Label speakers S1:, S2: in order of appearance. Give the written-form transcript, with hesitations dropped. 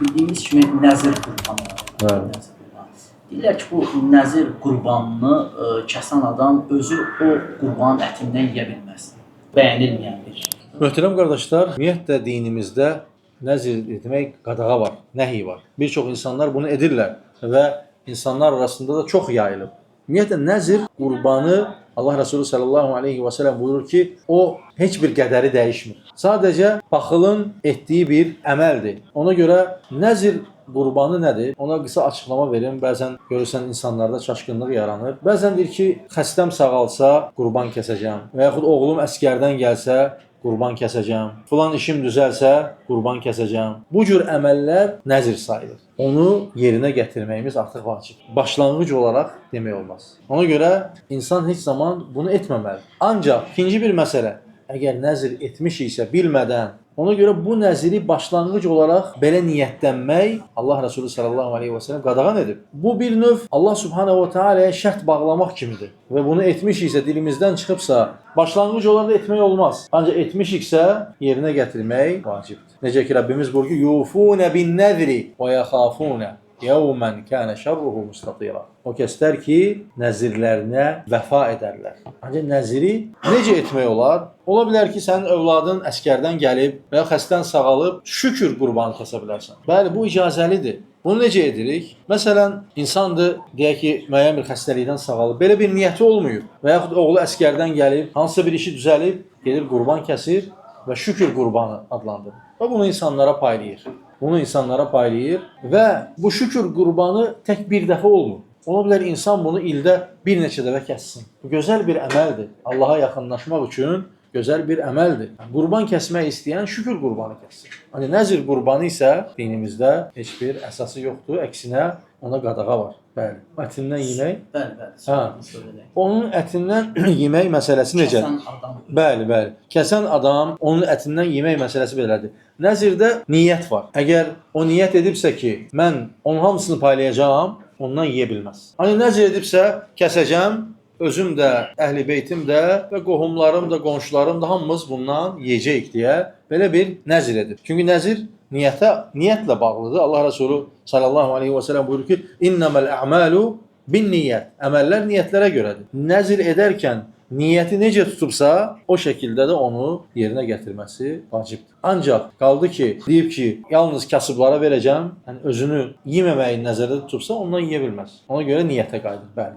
S1: Bildiyimiz kimi nəzir qurbanı var.
S2: Bəli.
S1: Nəzir qurbanı. Deyirlər ki, bu nəzir qurbanını kəsən adam özü o qurbanın ətindən yeyə bilməz. Bəyənilməyən bir şey.
S2: Möhtərəm qardaşlar, ümumiyyətlə dinimizdə nəzir etmək qadağa var, nəhi var. Bir çox insanlar bunu edirlər və insanlar arasında da çox yayılıb. Ümumiyyətlə nəzir qurbanı Allah Resulü sallallahu aleyhi və səlləm buyurur ki, o heç bir qədəri dəyişmir. Sadəcə paxılın etdiyi bir əməldir. Ona görə nəzir qurbanı nədir? Ona qısa açıqlama verim. Bəzən görürsən insanlarda çaşqınlıq yaranır. Bəzən deyir ki, xəstəm sağalsa qurban kəsəcəm və yaxud oğlum əskərdən gəlsə qurban kəsəcəm. Filan işim düzəlsə qurban kəsəcəm. Bu cür əməllər nəzir sayılır. Onu yerinə gətirməyimiz artıq vacib. Başlanğıc olaraq demək olmaz. Ona görə insan heç zaman bunu etməməlidir. Ancaq ikinci bir məsələ, əgər nəzir etmiş isə bilmədən, ona görə bu nəziri başlanğıc olaraq belə niyyətlənmək Allah Resulü sallallahu aleyhi və səlləm qadağan edib. Bu bir növ Allah subhanahu və teala'ya şərt bağlamaq kimidir. Və bunu etmişiksə, dilimizdən çıxıbsa, başlanğıc olaraq etmək olmaz. Ancaq etmişiksə, yerinə gətirmək vacibdir. Necə ki, Rabbimiz buyurur ki, yufune bin nəzri və yaxafune yevmən kənə şərruhu mustatira. O kəslər ki, nəzirlərinə vəfa edərlər. Ancaq nəziri necə etmək olar? Ola bilər ki, sənin övladın əskərdən gəlib və ya xəstən sağalıb, şükür qurbanı kəsə bilərsən. Bəli, bu icazəlidir. Bunu necə edirik? Məsələn, insandır, deyək ki, müəyyən bir xəstəlikdən sağalıb, belə bir niyyəti olmayıb və yaxud oğlu əskərdən gəlib, hansısa bir işi düzəlib, gedir qurban kəsir və şükür qurbanı adlandırır. Və bunu insanlara paylayır. Və bu şükür qurbanı tək bir dəfə olmur. Ola bilər insan bunu ildə bir neçə dəfə kəssin. Bu gözəl bir əməldir. Allaha yaxınlaşmaq üçün gözəl bir əməldir. Qurban kəsmək istəyən şükür qurbanı kəssin. Hani nəzir qurbanı isə dinimizdə heç bir əsası yoxdur. Əksinə ona qadağa var. Bəli. Ətindən yemək.
S1: Bəli.
S2: Onun ətindən yemək məsələsi necə?
S1: Kəsən adam.
S2: Bəli. Kəsən adam onun ətindən yemək məsələsi belədir. Nəzirdə niyyət var. Əgər o niyyət edibsə ki, mən onun hamısını paylayacağam, ondan yeyə bilməz. Hani nəzir edibsə, kəsəcəm, özüm də, əhl-i beytim də və qohumlarım da, qonşularım da hamımız bundan yeyəcəyik deyə belə bir nəzir edib. Çünki nəzir niyyətlə bağlıdır. Allah Resulü sallallahu aleyhi və səlləm buyurur ki, İnnəməl ə'məlu bin niyyət. Əməllər niyyətlərə görədir. Nəzir edərkən niyyəti necə tutubsa, o şəkildə də onu yerinə gətirməsi vacibdir. Ancaq qaldı ki, deyib ki, yalnız kasıblara verəcəm, yəni özünü yeməməyi nəzərdə tutubsa, ondan yeyə bilməz. Ona görə niyyətə qayıdır. Bəli.